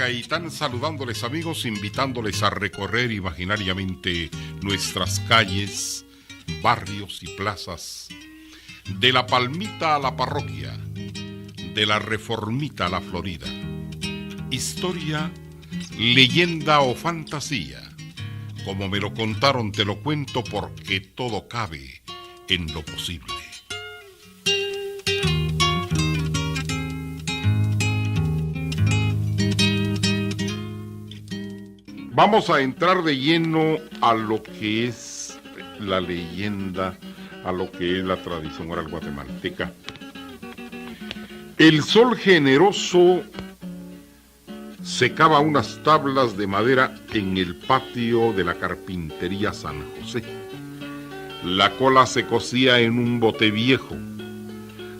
Gaitán saludándoles, amigos, invitándoles a recorrer imaginariamente nuestras calles, barrios y plazas, de la Palmita a la Parroquia, de la Reformita a la Florida. Historia, leyenda o fantasía, como me lo contaron te lo cuento porque todo cabe en lo posible. Vamos a entrar de lleno a lo que es la leyenda, a lo que es la tradición oral guatemalteca. El sol generoso secaba unas tablas de madera en el patio de la carpintería San José. La cola se cosía en un bote viejo.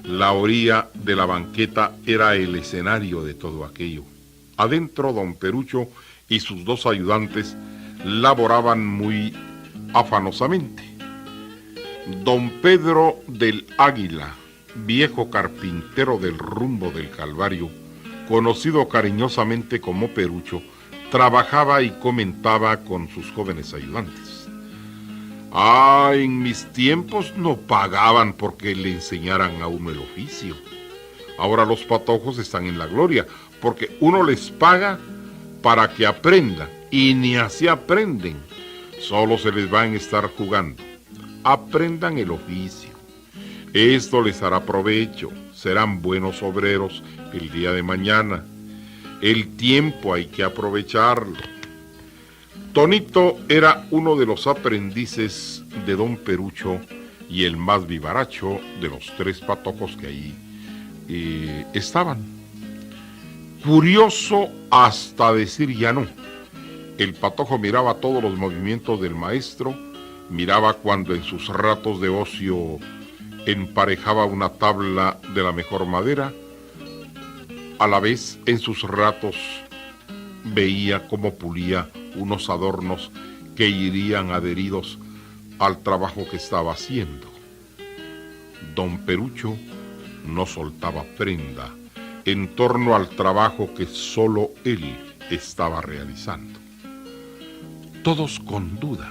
La orilla de la banqueta era el escenario de todo aquello. Adentro, don Perucho y sus dos ayudantes laboraban muy afanosamente. Don Pedro del Águila, viejo carpintero del rumbo del Calvario, conocido cariñosamente como Perucho, trabajaba y comentaba con sus jóvenes ayudantes. En mis tiempos no pagaban porque le enseñaran a uno el oficio. Ahora los patojos están en la gloria, porque uno les paga para que aprendan, y ni así aprenden, solo se les va a estar jugando. Aprendan el oficio, esto les hará provecho, serán buenos obreros el día de mañana. El tiempo hay que aprovecharlo. Tonito era uno de los aprendices de don Perucho y el más vivaracho de los tres patojos que ahí estaban. Curioso hasta decir ya no. El patojo miraba todos los movimientos del maestro, miraba cuando en sus ratos de ocio emparejaba una tabla de la mejor madera, a la vez en sus ratos veía cómo pulía unos adornos que irían adheridos al trabajo que estaba haciendo. Don Perucho no soltaba prenda en torno al trabajo que solo él estaba realizando. Todos con duda,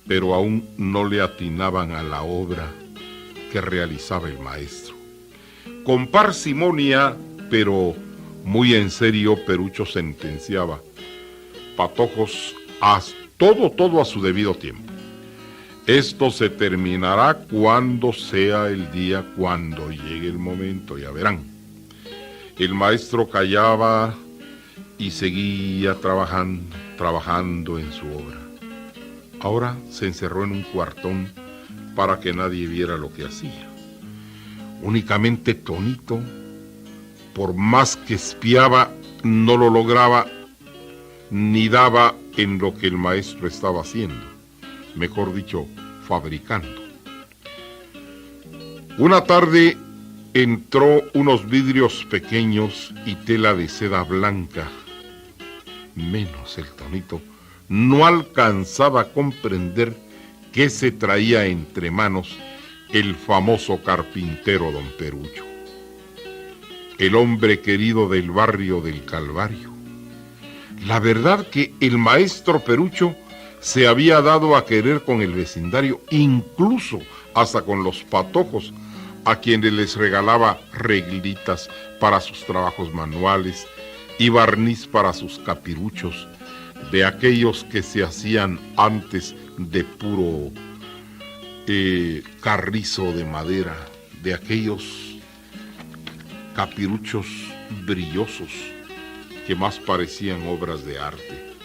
pero aún no le atinaban a la obra que realizaba el maestro. Con parsimonia, pero muy en serio, Perucho sentenciaba: patojos, haz todo a su debido tiempo. Esto se terminará cuando sea el día, cuando llegue el momento, ya verán. El maestro callaba y seguía trabajando en su obra. Ahora se encerró en un cuartón para que nadie viera lo que hacía. Únicamente Tonito, por más que espiaba, no lo lograba ni daba en lo que el maestro estaba haciendo, mejor dicho, fabricando. Una tarde entró unos vidrios pequeños y tela de seda blanca. Menos el Tonito no alcanzaba a comprender qué se traía entre manos el famoso carpintero don Perucho, el hombre querido del barrio del Calvario. La verdad que el maestro Perucho se había dado a querer con el vecindario, incluso hasta con los patojos, a quienes les regalaba reglitas para sus trabajos manuales y barniz para sus capiruchos, de aquellos que se hacían antes de puro carrizo de madera, de aquellos capiruchos brillosos que más parecían obras de arte.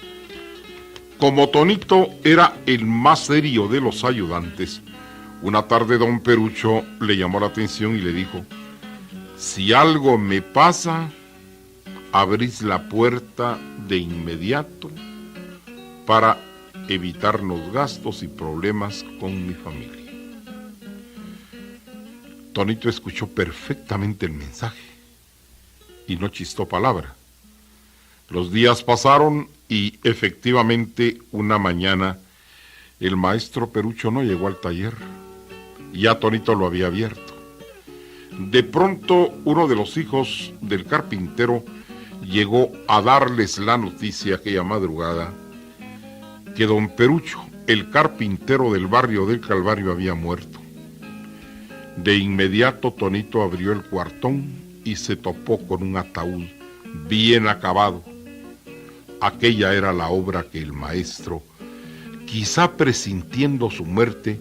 Como Tonito era el más serio de los ayudantes, una tarde don Perucho le llamó la atención y le dijo: si algo me pasa, abrís la puerta de inmediato para evitarnos gastos y problemas con mi familia. Tonito escuchó perfectamente el mensaje y no chistó palabra. Los días pasaron y efectivamente una mañana el maestro Perucho no llegó al taller. Ya Tonito lo había abierto. De pronto uno de los hijos del carpintero llegó a darles la noticia aquella madrugada que don Perucho, el carpintero del barrio del Calvario, había muerto. De inmediato Tonito abrió el cuartón y se topó con un ataúd bien acabado. Aquella era la obra que el maestro, quizá presintiendo su muerte,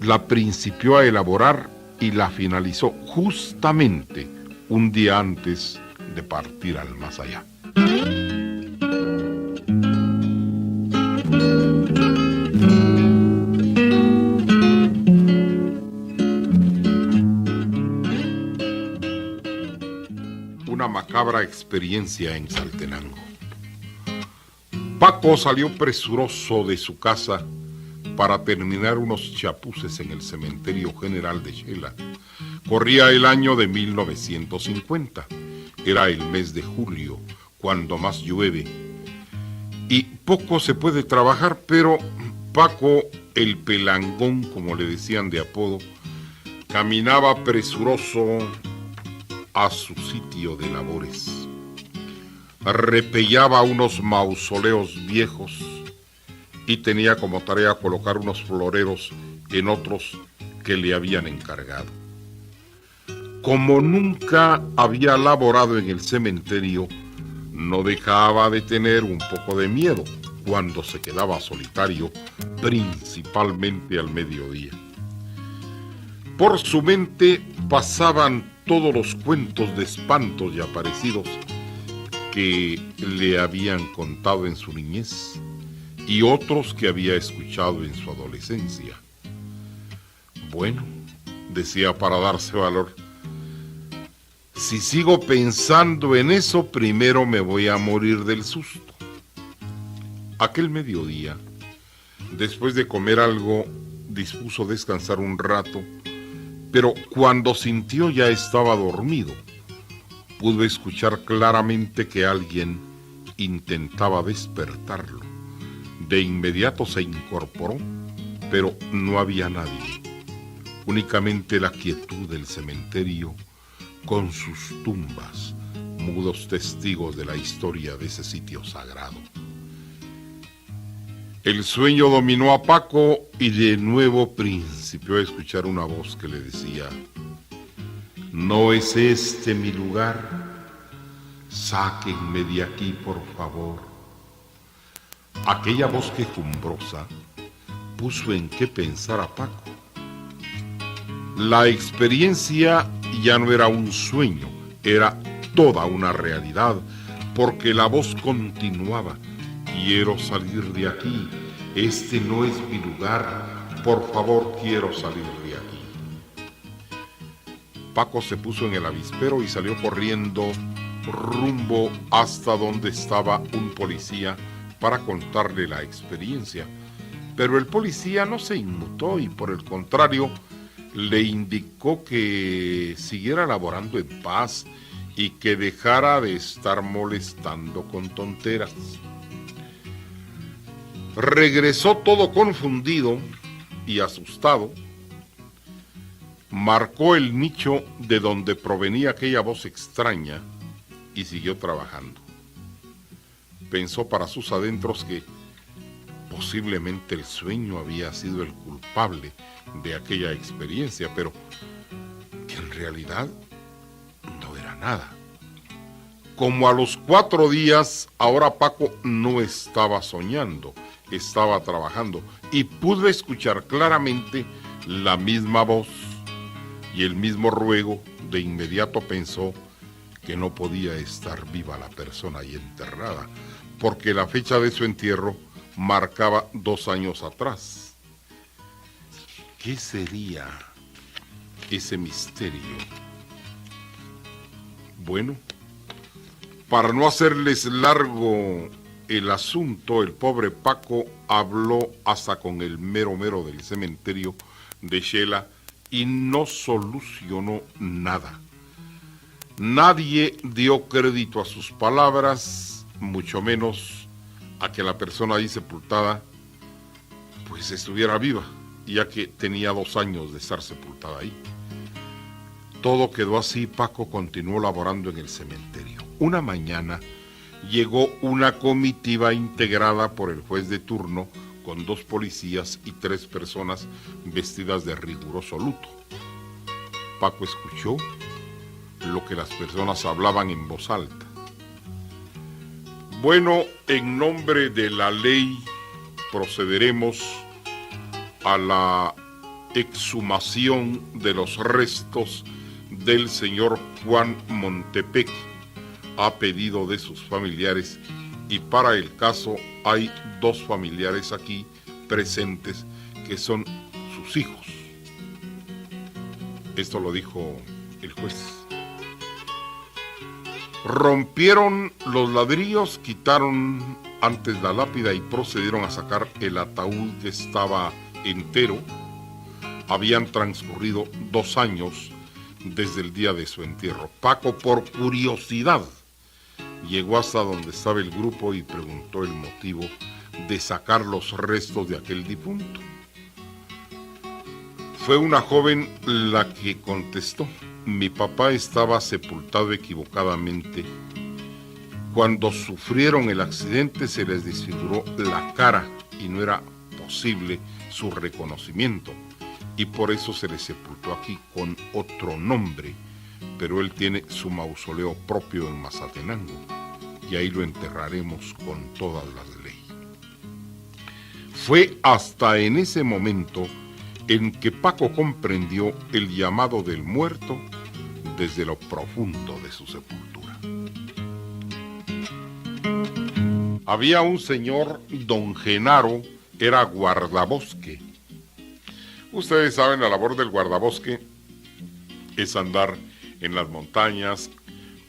la principió a elaborar y la finalizó justamente un día antes de partir al más allá. Una macabra experiencia en Saltenango. Paco salió presuroso de su casa para terminar unos chapuces en el cementerio general de Xela. Corría el año de 1950. Era el mes de julio, cuando más llueve. Y poco se puede trabajar, pero Paco, el pelangón, como le decían de apodo, caminaba presuroso a su sitio de labores. Repellaba unos mausoleos viejos y tenía como tarea colocar unos floreros en otros que le habían encargado. Como nunca había laborado en el cementerio, no dejaba de tener un poco de miedo cuando se quedaba solitario, principalmente al mediodía. Por su mente pasaban todos los cuentos de espantos y aparecidos que le habían contado en su niñez y otros que había escuchado en su adolescencia. Bueno, decía para darse valor, si sigo pensando en eso, primero me voy a morir del susto. Aquel mediodía, después de comer algo, dispuso descansar un rato, pero cuando sintió ya estaba dormido. Pudo escuchar claramente que alguien intentaba despertarlo. De inmediato se incorporó, pero no había nadie. Únicamente la quietud del cementerio con sus tumbas, mudos testigos de la historia de ese sitio sagrado. El sueño dominó a Paco y de nuevo principió a escuchar una voz que le decía: no es este mi lugar, sáquenme de aquí por favor. Aquella voz quejumbrosa puso en qué pensar a Paco. La experiencia ya no era un sueño, era toda una realidad, porque la voz continuaba: quiero salir de aquí, este no es mi lugar, por favor quiero salir de aquí. Paco se puso en el avispero y salió corriendo rumbo hasta donde estaba un policía para contarle la experiencia. Pero el policía no se inmutó y por el contrario le indicó que siguiera laborando en paz y que dejara de estar molestando con tonteras. Regresó todo confundido y asustado. Marcó el nicho de donde provenía aquella voz extraña y siguió trabajando. Pensó para sus adentros que posiblemente el sueño había sido el culpable de aquella experiencia, pero que en realidad no era nada. Como a los 4 días, ahora Paco no estaba soñando, estaba trabajando y pudo escuchar claramente la misma voz y el mismo ruego. De inmediato pensó que no podía estar viva la persona ahí enterrada, porque la fecha de su entierro marcaba 2 años atrás. ¿Qué sería ese misterio? Bueno, para no hacerles largo el asunto, el pobre Paco habló hasta con el mero mero del cementerio de Xela y no solucionó nada. Nadie dio crédito a sus palabras, mucho menos a que la persona ahí sepultada pues estuviera viva, ya que tenía 2 años de estar sepultada ahí. Todo quedó así. Paco continuó laborando en el cementerio. una mañana llegó una comitiva integrada por el juez de turno con 2 policías y 3 personas vestidas de riguroso luto. Paco escuchó lo que las personas hablaban en voz alta. Bueno, en nombre de la ley procederemos a la exhumación de los restos del señor Juan Montepec a pedido de sus familiares, y para el caso hay 2 familiares aquí presentes que son sus hijos. Esto lo dijo el juez. Rompieron los ladrillos, quitaron antes la lápida y procedieron a sacar el ataúd que estaba entero. Habían transcurrido 2 años desde el día de su entierro. Paco, por curiosidad, llegó hasta donde estaba el grupo y preguntó el motivo de sacar los restos de aquel difunto. Fue una joven la que contestó: mi papá estaba sepultado equivocadamente. Cuando sufrieron el accidente se les desfiguró la cara y no era posible su reconocimiento, y por eso se le sepultó aquí con otro nombre, pero él tiene su mausoleo propio en Mazatenango y ahí lo enterraremos con todas las leyes. Fue hasta en ese momento en que Paco comprendió el llamado del muerto desde lo profundo de su sepultura. Había un señor, don Genaro, era guardabosque. Ustedes saben, la labor del guardabosque es andar en las montañas,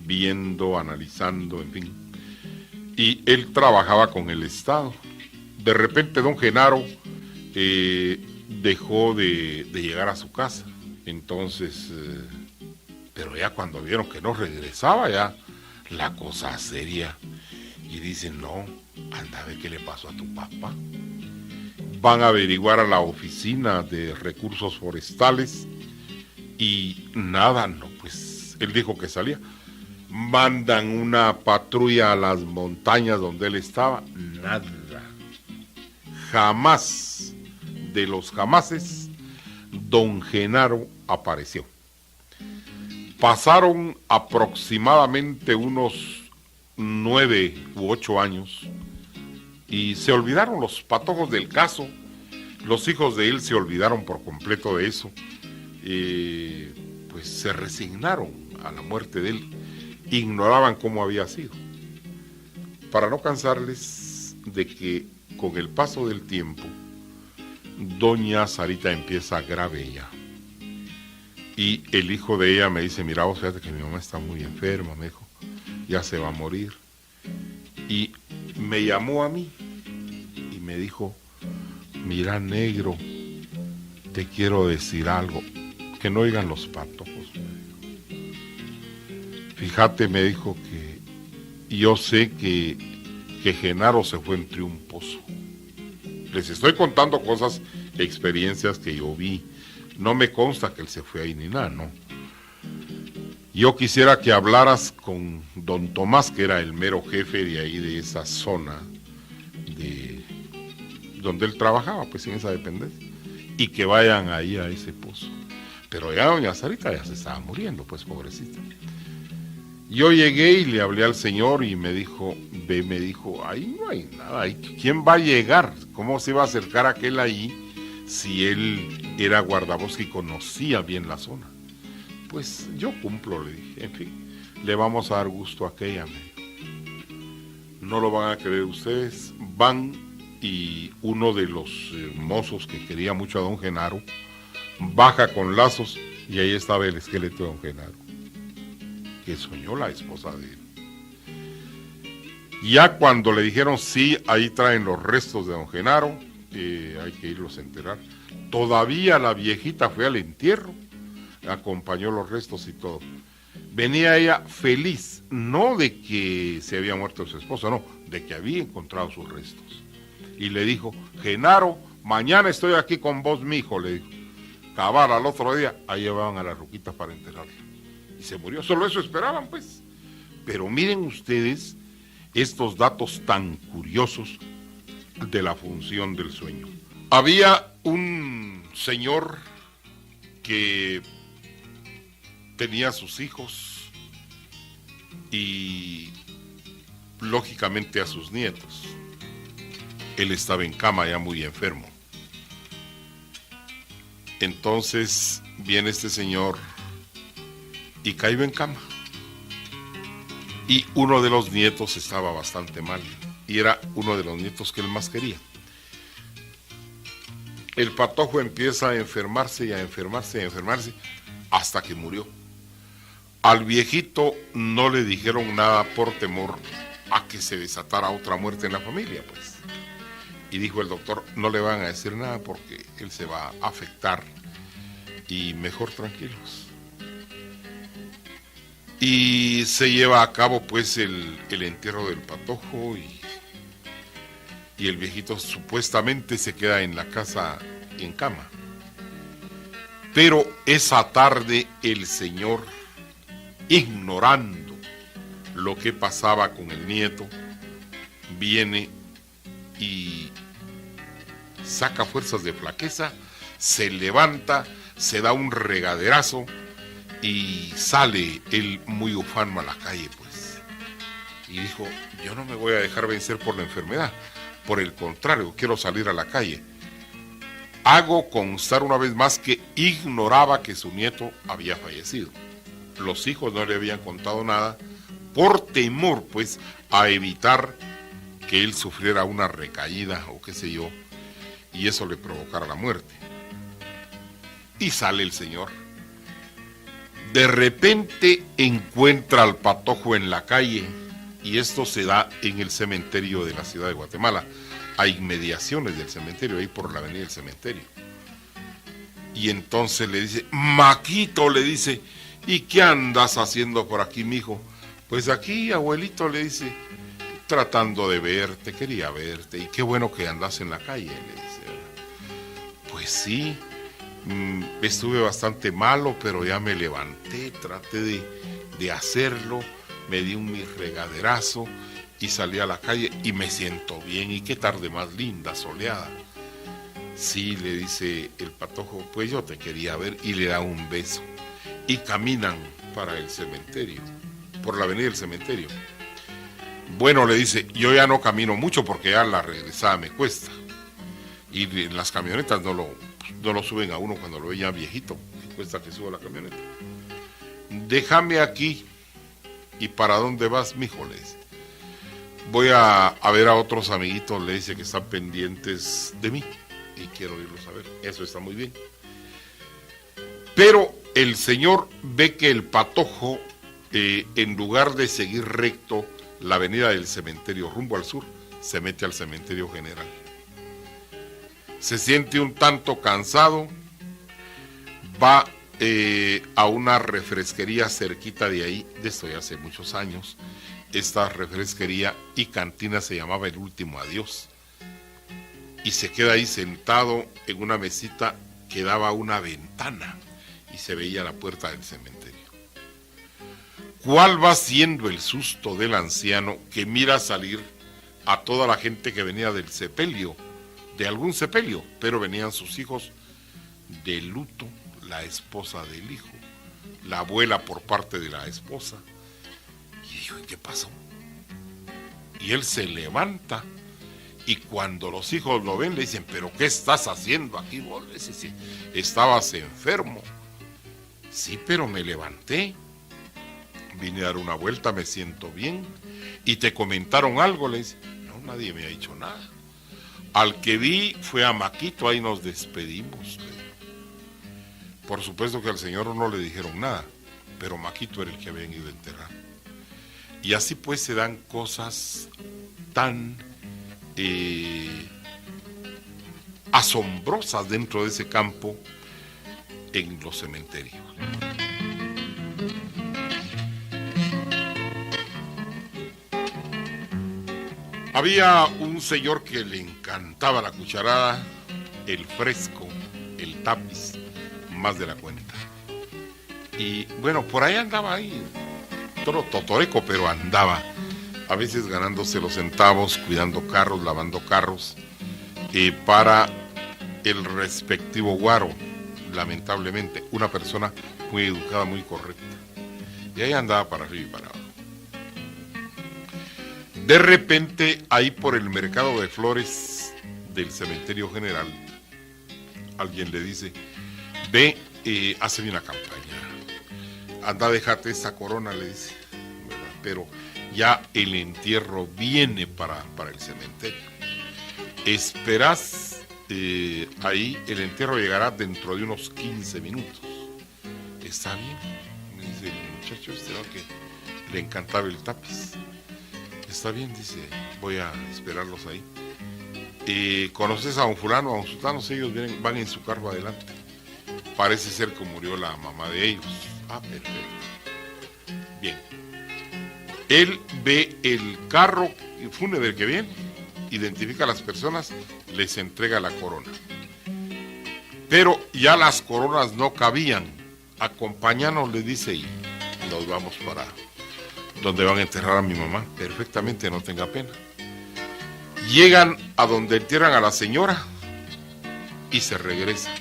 viendo, analizando, en fin. Y él trabajaba con el Estado. De repente don Genaro dejó de llegar a su casa. Entonces, pero ya cuando vieron que no regresaba, ya la cosa seria. Y dicen, no, anda a ver qué le pasó a tu papá. Van a averiguar a la oficina de recursos forestales y nada, no, pues él dijo que salía. Mandan una patrulla a las montañas donde él estaba, nada. Jamás, de los jamases, don Genaro apareció. Pasaron aproximadamente unos 9 u 8 años y se olvidaron los patojos del caso. Los hijos de él se olvidaron por completo de eso. Pues se resignaron a la muerte de él. Ignoraban cómo había sido. Para no cansarles de que con el paso del tiempo doña Sarita empieza grave ya. Y el hijo de ella me dice, mira vos, fíjate que mi mamá está muy enferma, me dijo, ya se va a morir. Y me llamó a mí y me dijo, mira negro, te quiero decir algo, que no oigan los patojos. Fíjate, me dijo, que yo sé que Genaro se fue entre un pozo. Les estoy contando cosas, experiencias que yo vi. No me consta que él se fue ahí ni nada, no. Yo quisiera que hablaras con don Tomás, que era el mero jefe de ahí, de esa zona, de donde él trabajaba, pues en esa dependencia, y que vayan ahí a ese pozo. Pero ya doña Sarita ya se estaba muriendo, pues pobrecita. Yo llegué y le hablé al señor y me dijo, ahí no hay nada, ¿quién va a llegar? ¿Cómo se va a acercar aquel ahí si él era guardabosque y conocía bien la zona? Pues yo cumplo, le dije, en fin, le vamos a dar gusto a aquella, me dijo. No lo van a creer ustedes, van y uno de los mozos que quería mucho a don Genaro baja con lazos y ahí estaba el esqueleto de don Genaro, que soñó la esposa de él. Ya cuando le dijeron, sí, ahí traen los restos de don Genaro, hay que irlos a enterrar, todavía la viejita fue al entierro, acompañó los restos y todo. Venía ella feliz, no de que se había muerto su esposa, no, de que había encontrado sus restos. Y le dijo, Genaro, mañana estoy aquí con vos, mijo, le dijo. Cabal, al otro día, ahí llevaban a la ruquita para enterrarla. Y se murió, solo eso esperaban, pues. Pero miren ustedes estos datos tan curiosos de la función del sueño. Había un señor que tenía a sus hijos y lógicamente a sus nietos. Él estaba en cama ya muy enfermo. Entonces viene este señor y cayó en cama. Y uno de los nietos estaba bastante mal. Y era uno de los nietos que él más quería. El patojo empieza a enfermarse y a enfermarse y a enfermarse hasta que murió. Al viejito no le dijeron nada por temor a que se desatara otra muerte en la familia, pues. Y dijo el doctor, no le van a decir nada porque él se va a afectar y mejor tranquilos. Y se lleva a cabo pues el entierro del patojo y el viejito supuestamente se queda en la casa en cama. Pero esa tarde el señor, ignorando lo que pasaba con el nieto, viene y saca fuerzas de flaqueza, se levanta, se da un regaderazo y sale él muy ufano a la calle, pues. Y dijo, yo no me voy a dejar vencer por la enfermedad, por el contrario, quiero salir a la calle. Hago constar una vez más que ignoraba que su nieto había fallecido. Los hijos no le habían contado nada por temor, pues, a evitar que él sufriera una recaída o qué sé yo, y eso le provocara la muerte. Y sale el señor. De repente encuentra al patojo en la calle, y esto se da en el cementerio de la ciudad de Guatemala, a inmediaciones del cementerio, ahí por la avenida del cementerio. Y entonces le dice, Maquito, le dice, ¿y qué andas haciendo por aquí, mijo? Pues aquí, abuelito, le dice, tratando de verte, quería verte, y qué bueno que andas en la calle, le dice. Pues sí, estuve bastante malo, pero ya me levanté, traté de hacerlo, me di mi regaderazo y salí a la calle y me siento bien, y qué tarde más linda, soleada. Sí, le dice el patojo, pues yo te quería ver, y le da un beso. Y caminan para el cementerio, por la avenida del cementerio. Bueno, le dice, yo ya no camino mucho porque ya la regresada me cuesta. Y en las camionetas no lo suben a uno cuando lo ve ya viejito, y cuesta que suba la camioneta. Déjame aquí. ¿Y para dónde vas, mijo? Le dice. Voy a ver a otros amiguitos, le dice, que están pendientes de mí y quiero irlos a ver. Eso está muy bien. Pero el señor ve que el patojo, en lugar de seguir recto la avenida del cementerio rumbo al sur, se mete al cementerio general. Se siente un tanto cansado, va a una refresquería cerquita de ahí, de esto ya hace muchos años. Esta refresquería y cantina se llamaba El Último Adiós. Y se queda ahí sentado en una mesita que daba a una ventana y se veía la puerta del cementerio. ¿Cuál va siendo el susto del anciano que mira salir a toda la gente que venía del sepelio, de algún sepelio, pero venían sus hijos de luto, la esposa del hijo, la abuela por parte de la esposa? Y dijo, ¿y qué pasó? Y él se levanta, y cuando los hijos lo ven le dicen, ¿pero qué estás haciendo aquí vos? Le dice, sí, estabas enfermo. Sí, pero me levanté, vine a dar una vuelta, me siento bien. ¿Y te comentaron algo? Le dice, no, nadie me ha dicho nada. Al que vi fue a Maquito, ahí nos despedimos. Por supuesto que al señor no le dijeron nada, pero Maquito era el que habían ido a enterrar. Y así pues se dan cosas tan asombrosas dentro de ese campo en los cementerios. Había un señor que le encantaba la cucharada, el fresco, el tapiz, más de la cuenta. Y bueno, por ahí andaba ahí, totoreco, pero andaba, a veces ganándose los centavos, cuidando carros, lavando carros, para el respectivo guaro, lamentablemente, una persona muy educada, muy correcta. Y ahí andaba para arriba y para abajo. De repente, ahí por el mercado de flores del cementerio general, alguien le dice, ve, hazme una campaña. Anda, déjate esa corona, le dice, ¿verdad? Pero ya el entierro viene para el cementerio. Esperás, ahí el entierro llegará dentro de unos 15 minutos. ¿Está bien? Me dice el muchacho, que le encantaba el tapiz. Está bien, dice, voy a esperarlos ahí. ¿Conoces a un fulano, a un sultano? Sí, ellos van en su carro adelante. Parece ser que murió la mamá de ellos. Ah, perfecto. Bien. Él ve el carro fúnebre que viene, identifica a las personas, les entrega la corona. Pero ya las coronas no cabían. Acompáñanos, le dice, y nos vamos para donde van a enterrar a mi mamá. Perfectamente, no tenga pena. Llegan a donde entierran a la señora y se regresan.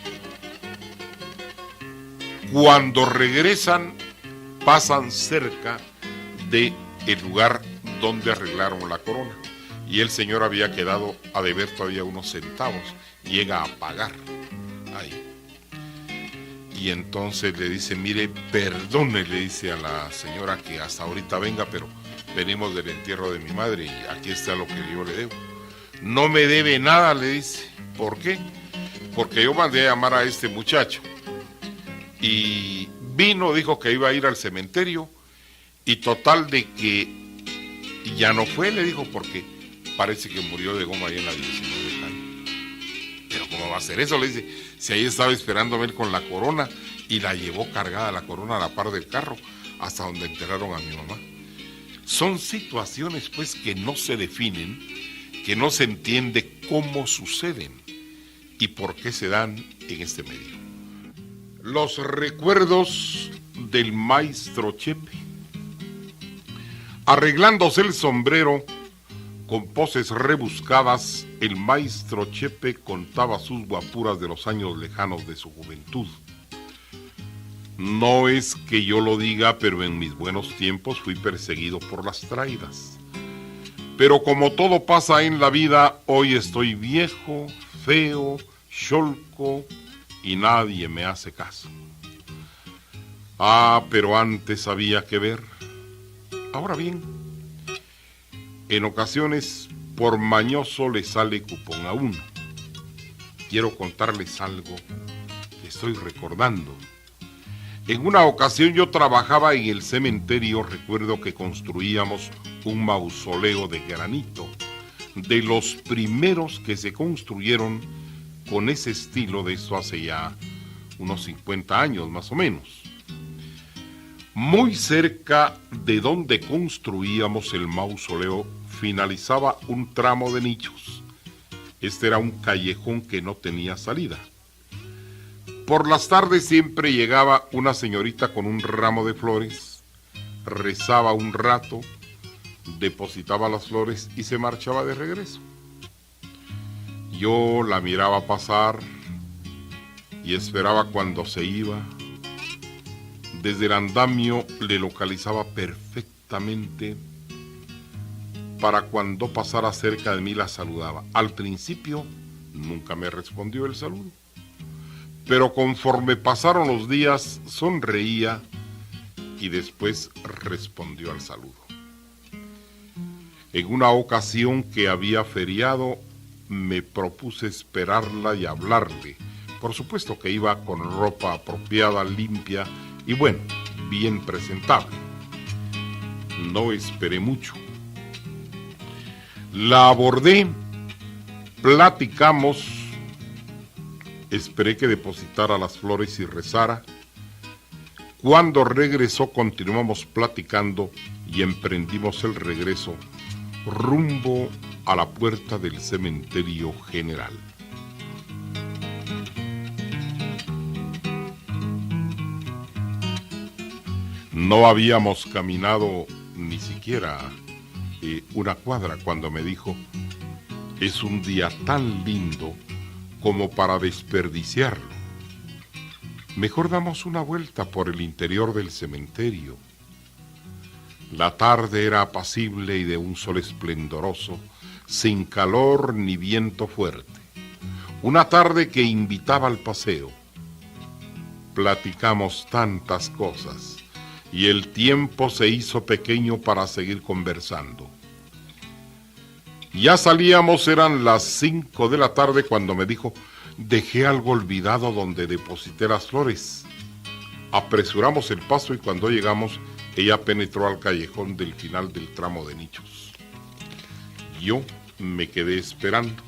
Cuando regresan, pasan cerca del lugar donde arreglaron la corona. Y el señor había quedado a deber todavía unos centavos. Llega a pagar ahí. Y entonces le dice, mire, perdone, le dice a la señora que hasta ahorita venga, pero venimos del entierro de mi madre y aquí está lo que yo le debo. No me debe nada, le dice. ¿Por qué? Porque yo mandé a llamar a este muchacho. Y vino, dijo que iba a ir al cementerio y total de que ya no fue, le dijo, porque parece que murió de goma ahí en la 19 de calle. Pero ¿cómo va a ser eso? Le dice, si ahí estaba esperándome él con la corona y la llevó cargada la corona a la par del carro hasta donde enterraron a mi mamá. Son situaciones pues que no se definen, que no se entiende cómo suceden y por qué se dan en este medio. Los recuerdos del maestro Chepe. Arreglándose el sombrero con poses rebuscadas, el maestro Chepe contaba sus guapuras de los años lejanos de su juventud. No es que yo lo diga, pero en mis buenos tiempos fui perseguido por las traidas. Pero como todo pasa en la vida, hoy estoy viejo, feo, cholco y nadie me hace caso. Ah, pero antes había que ver. Ahora bien, en ocasiones por mañoso le sale cupón a uno. Quiero contarles algo que estoy recordando. En una ocasión yo trabajaba en el cementerio, recuerdo que construíamos un mausoleo de granito, de los primeros que se construyeron con ese estilo, de eso hace ya unos 50 años más o menos. Muy cerca de donde construíamos el mausoleo finalizaba un tramo de nichos. Este era un callejón que no tenía salida. Por las tardes siempre llegaba una señorita con un ramo de flores, rezaba un rato, depositaba las flores y se marchaba de regreso. Yo la miraba pasar y esperaba cuando se iba. Desde el andamio le localizaba perfectamente. Para cuando pasara cerca de mí la saludaba. Al principio nunca me respondió el saludo, pero conforme pasaron los días sonreía y después respondió al saludo. En una ocasión que había feriado me propuse esperarla y hablarle. Por supuesto que iba con ropa apropiada, limpia y bueno, bien presentable. No esperé mucho. La abordé, platicamos, esperé que depositara las flores y rezara. Cuando regresó continuamos platicando y emprendimos el regreso rumbo a la puerta del cementerio general. No habíamos caminado ni siquiera una cuadra cuando me dijo: es un día tan lindo como para desperdiciarlo. Mejor damos una vuelta por el interior del cementerio. La tarde era apacible y de un sol esplendoroso, sin calor ni viento fuerte. Una tarde que invitaba al paseo. Platicamos tantas cosas y el tiempo se hizo pequeño para seguir conversando. Ya salíamos, eran las 5 de la tarde cuando me dijo: dejé algo olvidado donde deposité las flores. Apresuramos el paso y cuando llegamos, ella penetró al callejón del final del tramo de nichos. Yo me quedé esperando.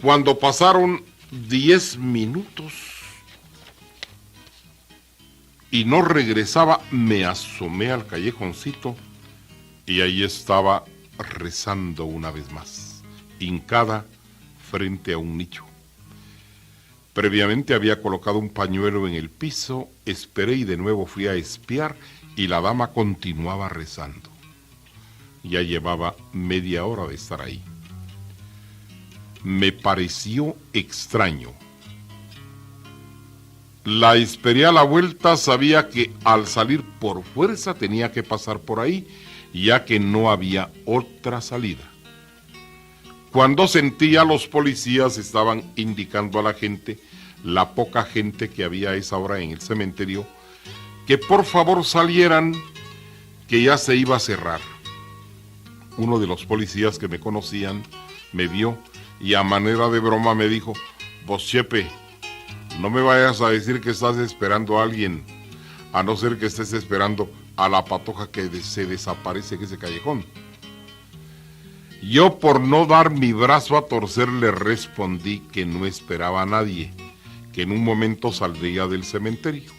Cuando pasaron 10 minutos y no regresaba, me asomé al callejoncito y ahí estaba rezando una vez más, hincada frente a un nicho. Previamente había colocado un pañuelo en el piso, esperé y de nuevo fui a espiar y la dama continuaba rezando. Ya llevaba media hora de estar ahí. Me pareció extraño. La esperé a la vuelta, sabía que al salir por fuerza tenía que pasar por ahí, ya que no había otra salida. Cuando sentí a los policías estaban indicando a la gente, la poca gente que había a esa hora en el cementerio, que por favor salieran, que ya se iba a cerrar. Uno de los policías que me conocían me vio y a manera de broma me dijo: vos, Chepe, no me vayas a decir que estás esperando a alguien, a no ser que estés esperando a la patoja que se desaparece en ese callejón. Yo, por no dar mi brazo a torcer, le respondí que no esperaba a nadie, que en un momento saldría del cementerio.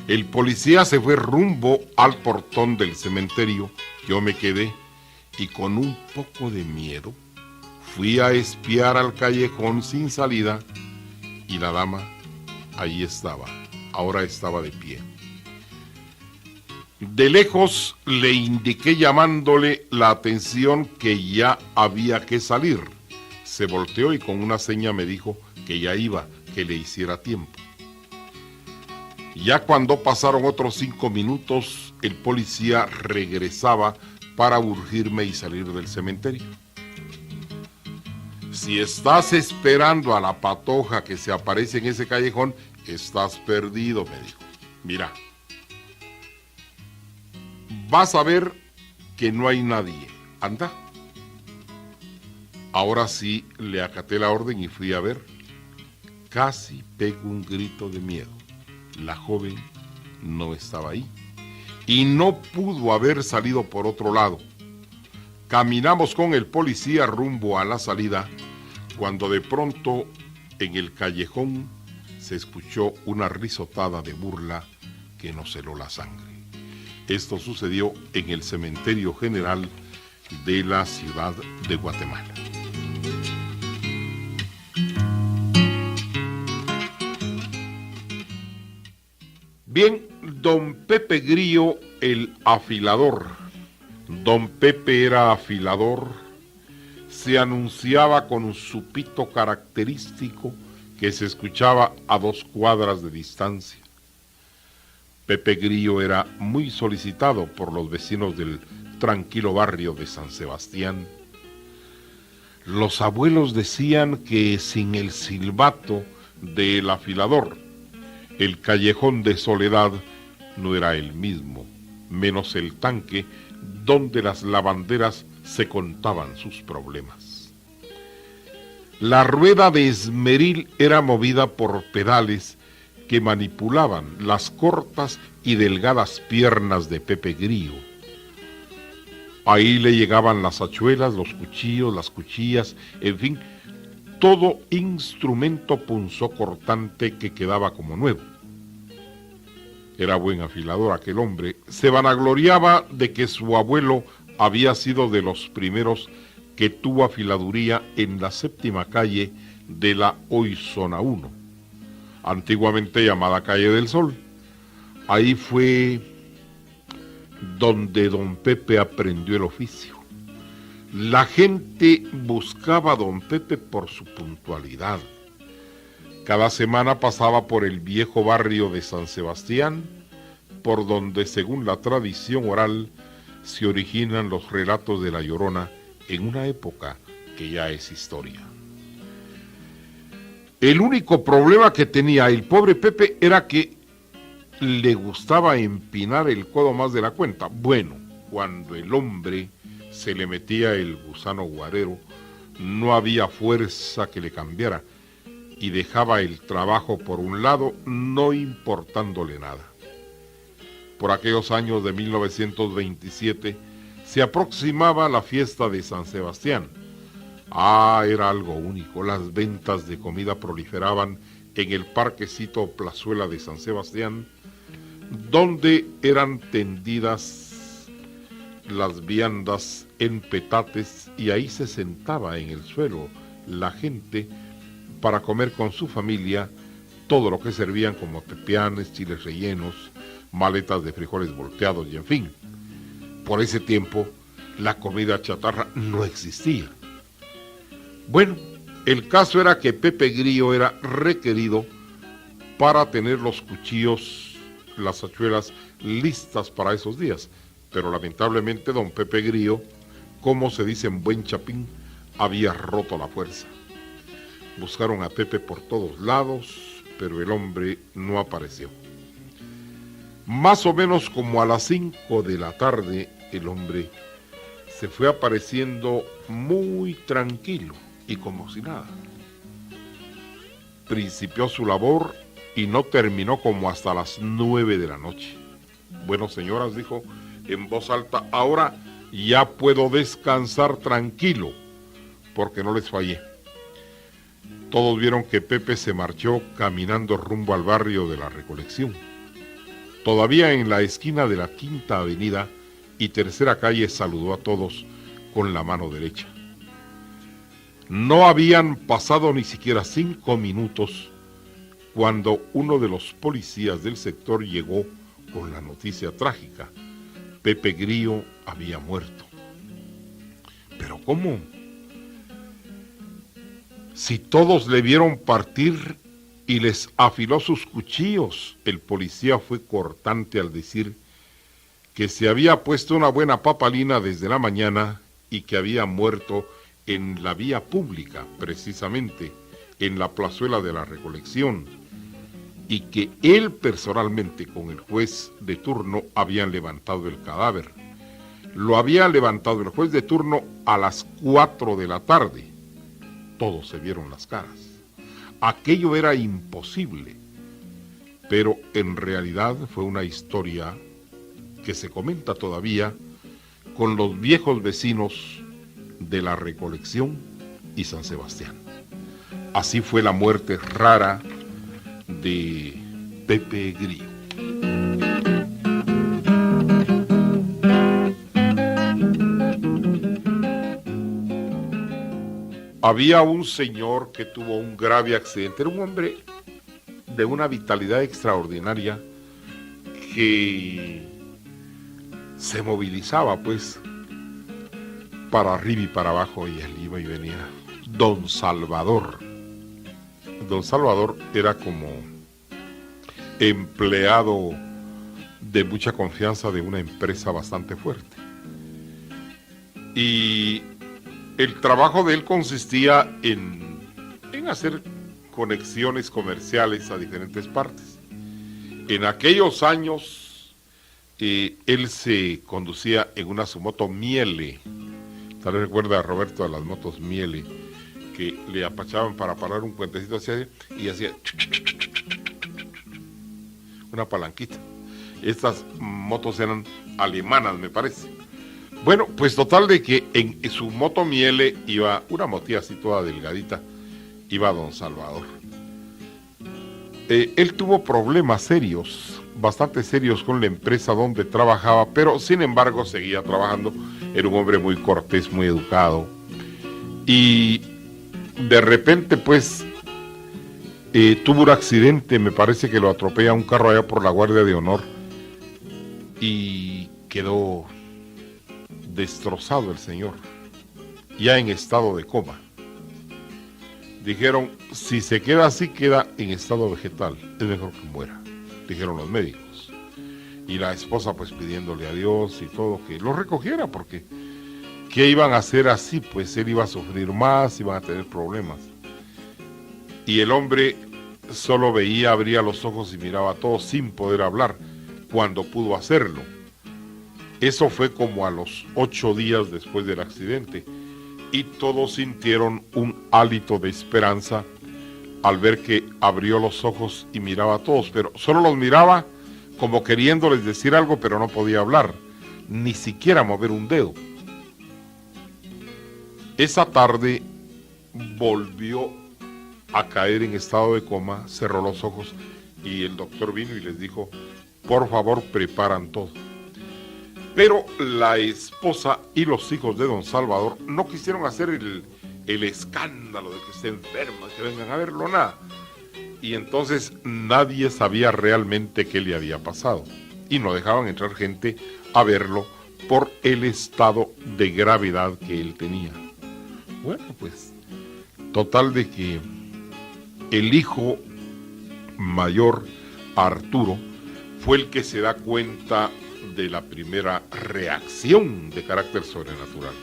El policía se fue rumbo al portón del cementerio, yo me quedé y con un poco de miedo fui a espiar al callejón sin salida y la dama ahí estaba, ahora estaba de pie. De lejos le indiqué llamándole la atención que ya había que salir. Se volteó y con una seña me dijo que ya iba, que le hiciera tiempo. Ya cuando pasaron otros 5 minutos, el policía regresaba para urgirme y salir del cementerio. Si estás esperando a la patoja que se aparece en ese callejón, estás perdido, me dijo. Mira, vas a ver que no hay nadie. Anda. Ahora sí le acaté la orden y fui a ver. Casi pego un grito de miedo. La joven no estaba ahí y no pudo haber salido por otro lado. Caminamos con el policía rumbo a la salida cuando de pronto en el callejón se escuchó una risotada de burla que nos heló la sangre. Esto sucedió en el cementerio general de la ciudad de Guatemala. Bien, don Pepe Grillo, el afilador. Don Pepe era afilador, se anunciaba con su pito característico que se escuchaba a 2 cuadras de distancia. Pepe Grillo era muy solicitado por los vecinos del tranquilo barrio de San Sebastián. Los abuelos decían que sin el silbato del afilador, el callejón de Soledad no era el mismo, menos el tanque donde las lavanderas se contaban sus problemas. La rueda de esmeril era movida por pedales que manipulaban las cortas y delgadas piernas de Pepe Grillo. Ahí le llegaban las hachuelas, los cuchillos, las cuchillas, en fin, todo instrumento punzocortante que quedaba como nuevo. Era buen afilador aquel hombre. Se vanagloriaba de que su abuelo había sido de los primeros que tuvo afiladuría en la 7ª calle de la hoy zona 1, antiguamente llamada Calle del Sol. Ahí fue donde don Pepe aprendió el oficio. La gente buscaba a don Pepe por su puntualidad. Cada semana pasaba por el viejo barrio de San Sebastián, por donde, según la tradición oral, se originan los relatos de La Llorona en una época que ya es historia. El único problema que tenía el pobre Pepe era que le gustaba empinar el codo más de la cuenta. Bueno, cuando el hombre se le metía el gusano guarero, no había fuerza que le cambiara y dejaba el trabajo por un lado, no importándole nada. Por aquellos años de 1927 se aproximaba la fiesta de San Sebastián. Era algo único. Las ventas de comida proliferaban en el parquecito Plazuela de San Sebastián, donde eran tendidas las viandas en petates y ahí se sentaba en el suelo la gente para comer con su familia todo lo que servían, como tepeanes, chiles rellenos, maletas de frijoles volteados y en fin. Por ese tiempo la comida chatarra no existía. Bueno, el caso era que Pepe Grillo era requerido para tener los cuchillos, las hachuelas listas para esos días, pero lamentablemente don Pepe Grillo, como se dice en buen chapín, había roto la fuerza. Buscaron a Pepe por todos lados, pero el hombre no apareció. Más o menos como a las 5 de la tarde, el hombre se fue apareciendo muy tranquilo y como si nada. Principió su labor y no terminó como hasta las 9 de la noche. Bueno, señoras, dijo en voz alta, ahora ya puedo descansar tranquilo, porque no les fallé. Todos vieron que Pepe se marchó caminando rumbo al barrio de la Recolección. Todavía en la esquina de la Quinta Avenida y Tercera Calle saludó a todos con la mano derecha. No habían pasado ni siquiera 5 minutos cuando uno de los policías del sector llegó con la noticia trágica. Pepe Grillo había muerto. ¿Pero cómo? Si todos le vieron partir y les afiló sus cuchillos. El policía fue cortante al decir que se había puesto una buena papalina desde la mañana y que había muerto en la vía pública, precisamente en la plazuela de la Recolección, y que él personalmente con el juez de turno habían levantado el cadáver. Lo había levantado el juez de turno a las 4 de la tarde. Todos se vieron las caras. Aquello era imposible, pero en realidad fue una historia que se comenta todavía con los viejos vecinos de la Recolección y San Sebastián. Así fue la muerte rara de Pepe Grillo. Había un señor que tuvo un grave accidente. Era un hombre de una vitalidad extraordinaria que se movilizaba pues para arriba y para abajo, y él iba y venía. Don Salvador. Don Salvador era como empleado de mucha confianza de una empresa bastante fuerte. Y el trabajo de él consistía en hacer conexiones comerciales a diferentes partes. En aquellos años, él se conducía en una su moto Miele. Tal vez recuerda a Roberto de las motos Miele, que le apachaban para parar un puentecito hacia y hacía una palanquita. Estas motos eran alemanas, me parece. Bueno, pues total de que en su moto Miele iba una motilla así toda delgadita, iba don Salvador. Él tuvo problemas serios, bastante serios con la empresa donde trabajaba, pero sin embargo seguía trabajando. Era un hombre muy cortés, muy educado. Y de repente pues tuvo un accidente, me parece que lo atropella un carro allá por la Guardia de Honor, y quedó destrozado el señor, ya en estado de coma. Dijeron, si se queda así, queda en estado vegetal, es mejor que muera, dijeron los médicos. Y la esposa pues pidiéndole a Dios y todo que lo recogiera, porque ¿qué iban a hacer así? Pues él iba a sufrir más, iban a tener problemas. Y el hombre solo veía, abría los ojos y miraba a todos sin poder hablar, cuando pudo hacerlo. Eso fue como a los 8 días después del accidente, y todos sintieron un hálito de esperanza al ver que abrió los ojos y miraba a todos, pero solo los miraba como queriéndoles decir algo, pero no podía hablar, ni siquiera mover un dedo. Esa tarde volvió a caer en estado de coma, cerró los ojos y el doctor vino y les dijo, por favor, preparan todo. Pero la esposa y los hijos de don Salvador no quisieron hacer el escándalo de que esté enfermo, que vengan a verlo, nada. Y entonces nadie sabía realmente qué le había pasado. Y no dejaban entrar gente a verlo por el estado de gravedad que él tenía. Bueno, pues, total de que el hijo mayor, Arturo, fue el que se da cuenta de la primera reacción de carácter sobrenatural.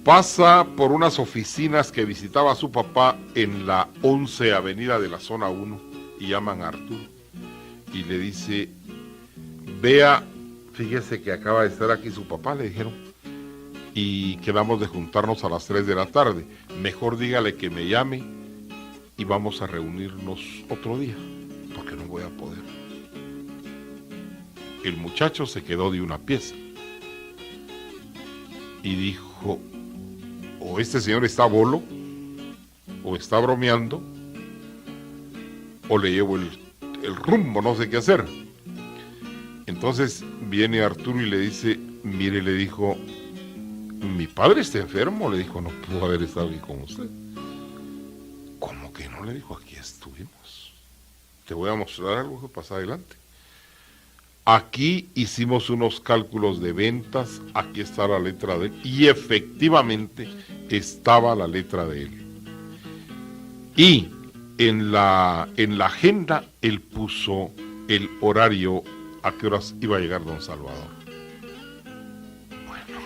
Pasa por unas oficinas que visitaba su papá en la 11 Avenida de la Zona 1 y llaman a Arturo y le dice, vea, fíjese que acaba de estar aquí su papá, le dijeron, y quedamos de juntarnos a las 3 de la tarde. Mejor dígale que me llame y vamos a reunirnos otro día, porque no voy a poder. El muchacho se quedó de una pieza y dijo, o este señor está bolo, o está bromeando, o le llevo el rumbo, no sé qué hacer. Entonces viene Arturo y le dice, mire, le dijo, mi padre está enfermo, le dijo, no pudo haber estado aquí con usted. ¿Cómo que no? Le dijo, aquí estuvimos. Te voy a mostrar algo que pasa adelante. Aquí hicimos unos cálculos de ventas, aquí está la letra de él, y efectivamente estaba la letra de él. Y en la agenda él puso el horario a qué horas iba a llegar don Salvador. Bueno,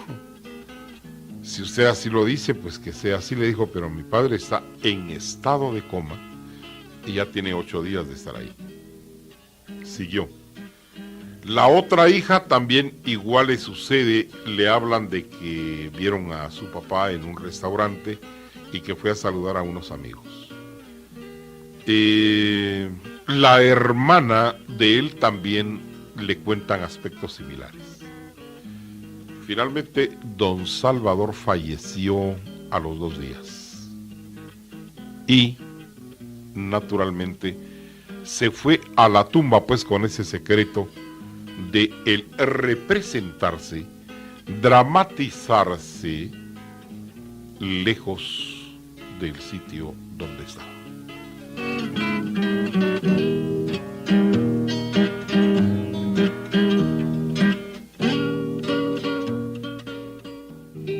si usted así lo dice, pues que sea así, le dijo, pero mi padre está en estado de coma y ya tiene 8 días de estar ahí. Siguió. La otra hija también igual le sucede, le hablan de que vieron a su papá en un restaurante y que fue a saludar a unos amigos. La hermana de él también le cuentan aspectos similares. Finalmente, don Salvador falleció a los 2 días. Y, naturalmente, se fue a la tumba pues con ese secreto de el representarse, dramatizarse lejos del sitio donde estaba.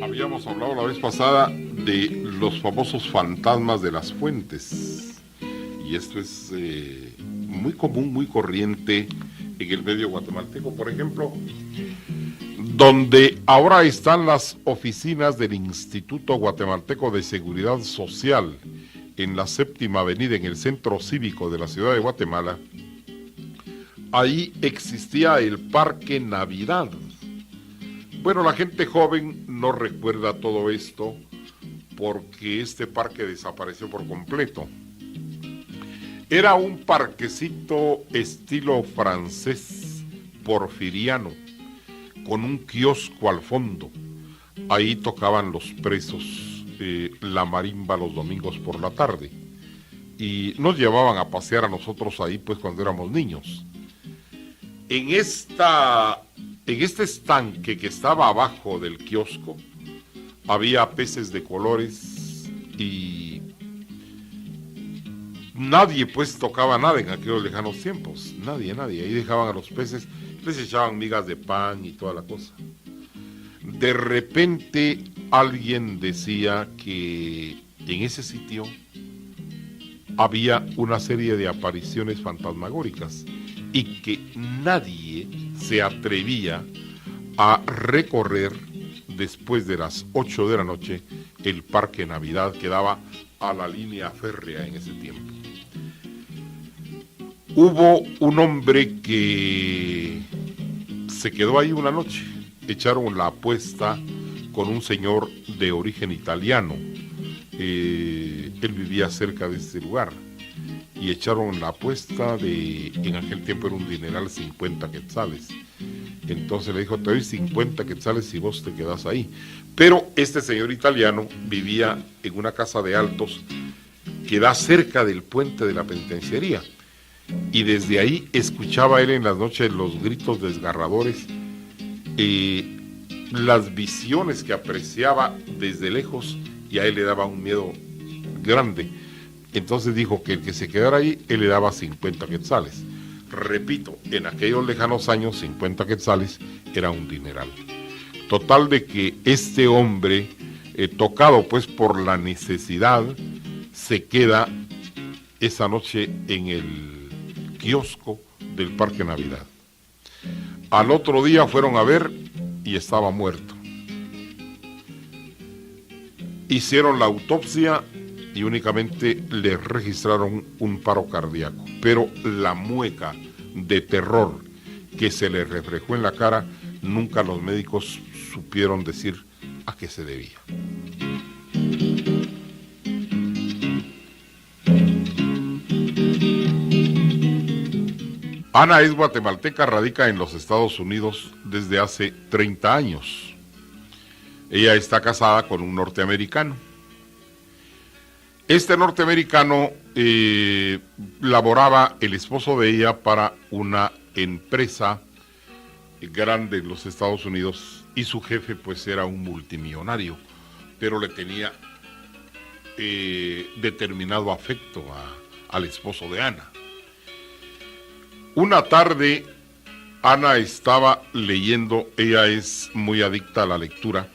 Habíamos hablado la vez pasada de los famosos fantasmas de las fuentes, y esto es muy común, muy corriente en el medio guatemalteco, por ejemplo, donde ahora están las oficinas del Instituto Guatemalteco de Seguridad Social en la 7ª Avenida, en el centro cívico de la ciudad de Guatemala. Ahí existía el Parque Navidad. Bueno, la gente joven no recuerda todo esto porque este parque desapareció por completo. Era un parquecito estilo francés porfiriano, con un kiosco al fondo. Ahí tocaban los presos la marimba los domingos por la tarde. Y nos llevaban a pasear a nosotros ahí pues cuando éramos niños. En este estanque que estaba abajo del kiosco había peces de colores y Nadie pues tocaba nada en aquellos lejanos tiempos, nadie. Ahí dejaban a los peces, les echaban migas de pan y toda la cosa. De repente alguien decía que en ese sitio había una serie de apariciones fantasmagóricas y que nadie se atrevía a recorrer después de las 8 de la noche el Parque Navidad, que daba a la línea férrea en ese tiempo. Hubo un hombre que se quedó ahí una noche. Echaron la apuesta con un señor de origen italiano. Él vivía cerca de este lugar. Y echaron la apuesta de, en aquel tiempo era un dineral, 50 quetzales. Entonces le dijo, te doy 50 quetzales si vos te quedás ahí. Pero este señor italiano vivía en una casa de altos que da cerca del puente de la penitenciaría. Y desde ahí escuchaba él en las noches los gritos desgarradores, las visiones que apreciaba desde lejos, y a él le daba un miedo grande. Entonces dijo que el que se quedara ahí, él le daba 50 quetzales. Repito, en aquellos lejanos años, 50 quetzales era un dineral. Total de que este hombre, tocado pues por la necesidad, se queda esa noche en el kiosco del Parque Navidad. Al otro día fueron a ver y estaba muerto. Hicieron la autopsia y únicamente le registraron un paro cardíaco, pero la mueca de terror que se le reflejó en la cara, nunca los médicos supieron decir a qué se debía. Ana es guatemalteca, radica en los Estados Unidos desde hace 30 años. Ella está casada con un norteamericano. Este norteamericano laboraba, el esposo de ella, para una empresa grande en los Estados Unidos, y su jefe pues era un multimillonario, pero le tenía determinado afecto al esposo de Ana. Una tarde Ana estaba leyendo, ella es muy adicta a la lectura,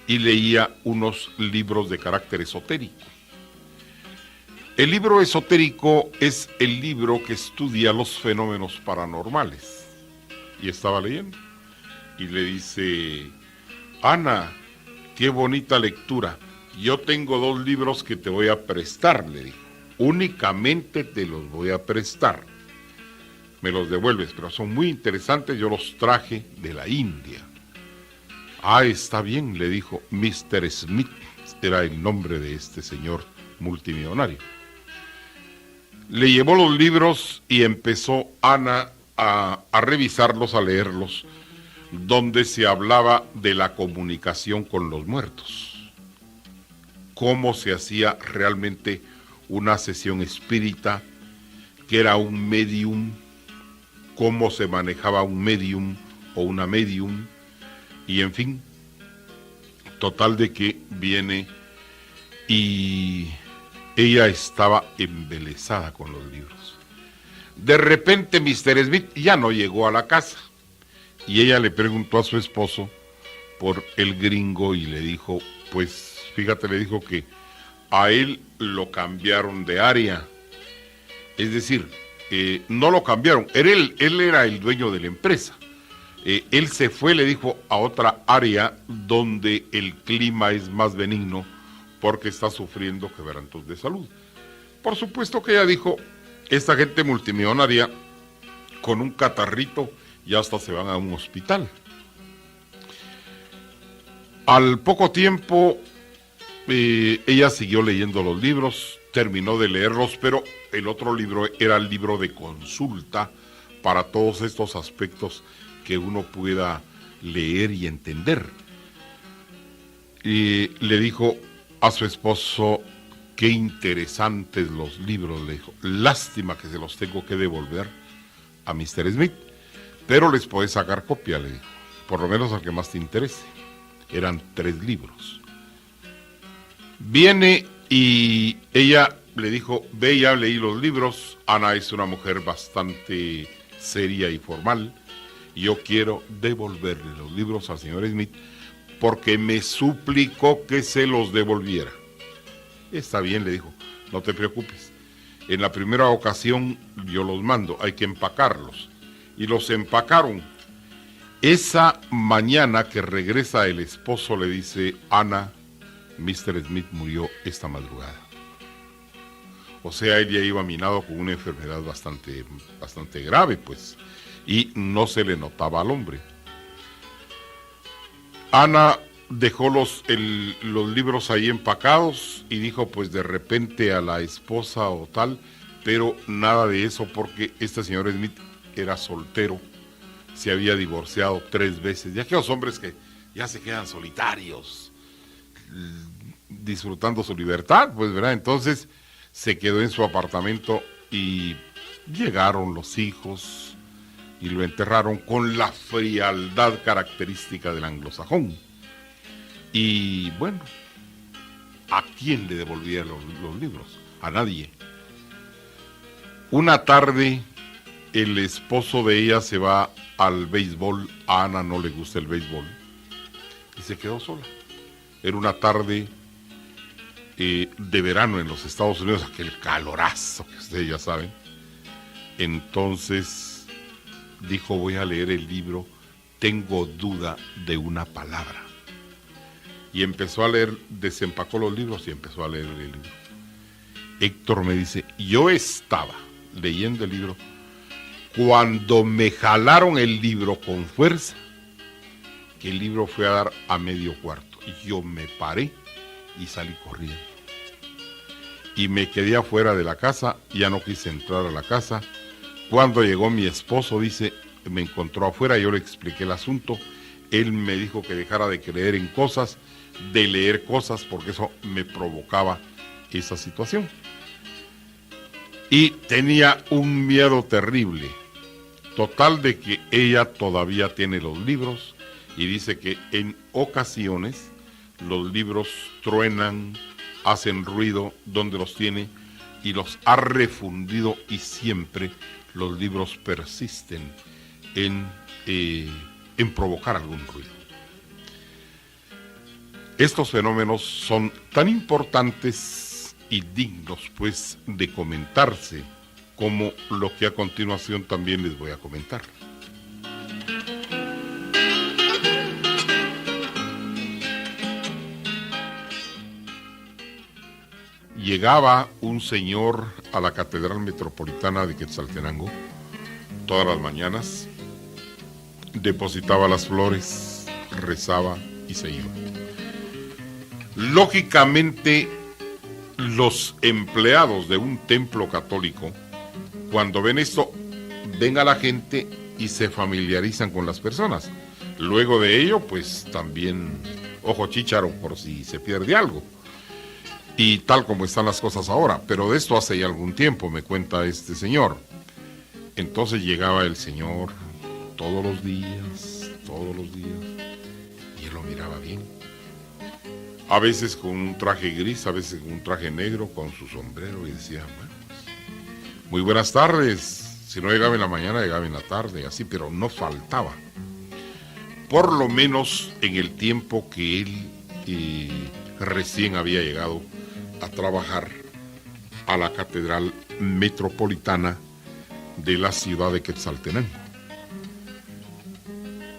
y leía unos libros de carácter esotérico. El libro esotérico es el libro que estudia los fenómenos paranormales. Y estaba leyendo. Y le dice, Ana, qué bonita lectura. Yo tengo 2 libros que te voy a prestar, le dijo. Únicamente te los voy a prestar. Me los devuelves, pero son muy interesantes, yo los traje de la India. Ah, está bien, le dijo. Mr. Smith era el nombre de este señor multimillonario. Le llevó los libros y empezó Ana a revisarlos, a leerlos, donde se hablaba de la comunicación con los muertos. Cómo se hacía realmente una sesión espírita, que era un medium, cómo se manejaba un medium o una medium, y en fin, total de que viene y ella estaba embelesada con los libros. De repente Mr. Smith ya no llegó a la casa y ella le preguntó a su esposo por el gringo y le dijo, pues fíjate, le dijo que a él lo cambiaron de área. Es decir, no lo cambiaron, él era el dueño de la empresa. Él se fue, le dijo, a otra área donde el clima es más benigno porque está sufriendo quebrantos de salud. Por supuesto que ella dijo, esta gente multimillonaria con un catarrito ya hasta se van a un hospital. Al poco tiempo ella siguió leyendo los libros, terminó de leerlos, pero el otro libro era el libro de consulta para todos estos aspectos que uno pueda leer y entender. Y le dijo a su esposo, qué interesantes los libros, le dijo. Lástima que se los tengo que devolver a Mr. Smith, pero les podés sacar copia, le dijo, por lo menos al que más te interese. Eran 3 libros. Viene y ella le dijo, ve, ya leí los libros. Ana es una mujer bastante seria y formal. Yo quiero devolverle los libros al señor Smith porque me suplicó que se los devolviera. Está bien, le dijo, no te preocupes. En la primera ocasión yo los mando, hay que empacarlos. Y los empacaron. Esa mañana que regresa el esposo le dice, Ana, Mr. Smith murió esta madrugada. O sea, ella iba minado con una enfermedad bastante grave, pues, y no se le notaba al hombre. Ana dejó los libros ahí empacados y dijo, pues, de repente a la esposa o tal, pero nada de eso porque este señor Smith era soltero, se había divorciado 3 veces. Y aquellos hombres que ya se quedan solitarios, disfrutando su libertad, pues, ¿verdad? Entonces se quedó en su apartamento y llegaron los hijos y lo enterraron con la frialdad característica del anglosajón. Y bueno, ¿a quién le devolvía los libros? A nadie. Una tarde el esposo de ella se va al béisbol. A Ana no le gusta el béisbol y se quedó sola. Era una tarde de verano en los Estados Unidos, aquel calorazo que ustedes ya saben. Entonces dijo, voy a leer el libro, tengo duda de una palabra. Y empezó a leer, desempacó los libros y empezó a leer el libro. Héctor me dice, yo estaba leyendo el libro cuando me jalaron el libro con fuerza, que el libro fue a dar a medio cuarto. Y yo me paré y salí corriendo. Y me quedé afuera de la casa, ya no quise entrar a la casa. Cuando llegó mi esposo, dice, me encontró afuera, yo le expliqué el asunto. Él me dijo que dejara de creer en cosas, de leer cosas, porque eso me provocaba esa situación. Y tenía un miedo terrible. Total de que ella todavía tiene los libros y dice que en ocasiones los libros truenan, hacen ruido donde los tiene y los ha refundido y siempre los libros persisten en provocar algún ruido. Estos fenómenos son tan importantes y dignos, pues, de comentarse como lo que a continuación también les voy a comentar. Llegaba un señor a la Catedral Metropolitana de Quetzaltenango todas las mañanas, depositaba las flores, rezaba y se iba. Lógicamente, los empleados de un templo católico, cuando ven esto, ven a la gente y se familiarizan con las personas. Luego de ello, pues también ojo chícharo por si se pierde algo. Y tal como están las cosas ahora, pero de esto hace ya algún tiempo, me cuenta este señor. Entonces llegaba el señor todos los días, y él lo miraba bien. A veces con un traje gris, a veces con un traje negro, con su sombrero, y decía, bueno, pues, muy buenas tardes. Si no llegaba en la mañana, llegaba en la tarde, así, pero no faltaba. Por lo menos en el tiempo que él recién había llegado a trabajar a la Catedral Metropolitana de la ciudad de Quetzaltenango.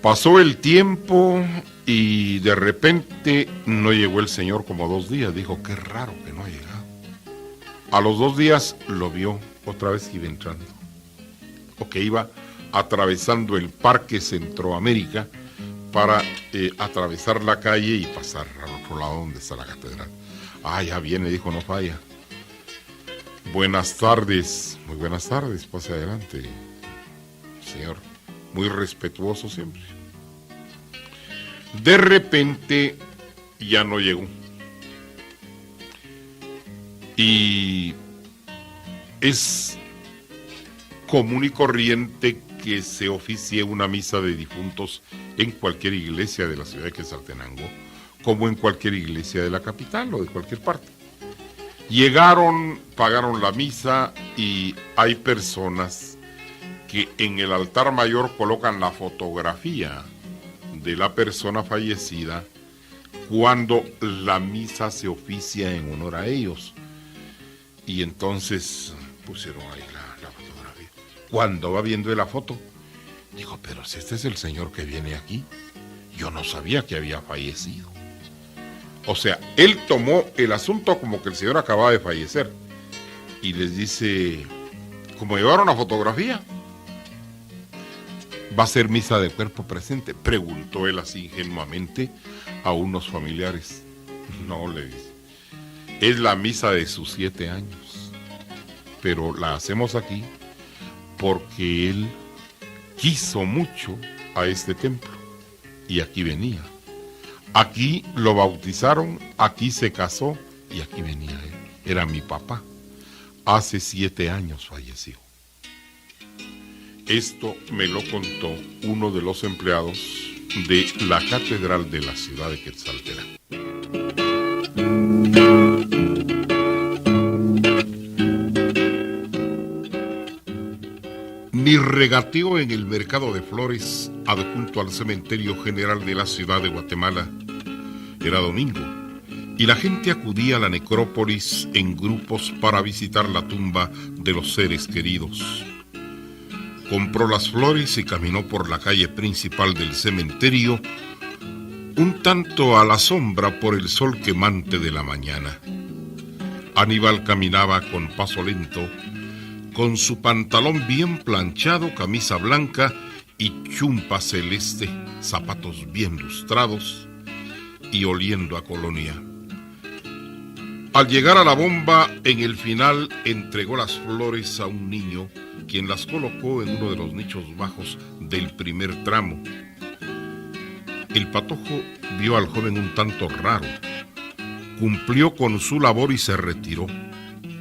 Pasó el tiempo y de repente no llegó el señor como 2 días. Dijo, qué raro que no ha llegado. A los 2 días lo vio otra vez que iba entrando, o que iba atravesando el Parque Centroamérica para atravesar la calle y pasar al otro lado donde está la catedral. Ah, ya viene, dijo, no falla. Buenas tardes, muy buenas tardes, pase adelante, señor. Muy respetuoso siempre. De repente ya no llegó. Y es común y corriente que se oficie una misa de difuntos en cualquier iglesia de la ciudad de Quetzaltenango, como en cualquier iglesia de la capital o de cualquier parte. Llegaron, pagaron la misa y hay personas que en el altar mayor colocan la fotografía de la persona fallecida cuando la misa se oficia en honor a ellos. Y entonces pusieron ahí la fotografía. Cuando va viendo la foto, dijo, pero si este es el señor que viene aquí, yo no sabía que había fallecido. O sea, él tomó el asunto como que el señor acababa de fallecer. Y les dice, como llevaron la fotografía, ¿va a ser misa de cuerpo presente? Preguntó él así ingenuamente a unos familiares. No, le dice, es la misa de sus 7 años, pero la hacemos aquí porque él quiso mucho a este templo y aquí venía. Aquí lo bautizaron, aquí se casó y aquí venía él. Era mi papá. Hace 7 años falleció. Esto me lo contó uno de los empleados de la catedral de la ciudad de Quetzaltenango. Mi regateo en el mercado de flores, adjunto al cementerio general de la ciudad de Guatemala, era domingo, y la gente acudía a la necrópolis en grupos para visitar la tumba de los seres queridos. Compró las flores y caminó por la calle principal del cementerio, un tanto a la sombra por el sol quemante de la mañana. Aníbal caminaba con paso lento, con su pantalón bien planchado, camisa blanca y chumpa celeste, zapatos bien lustrados y oliendo a colonia. Al llegar a la bomba, en el final entregó las flores a un niño, quien las colocó en uno de los nichos bajos del primer tramo. El patojo vio al joven un tanto raro, cumplió con su labor y se retiró,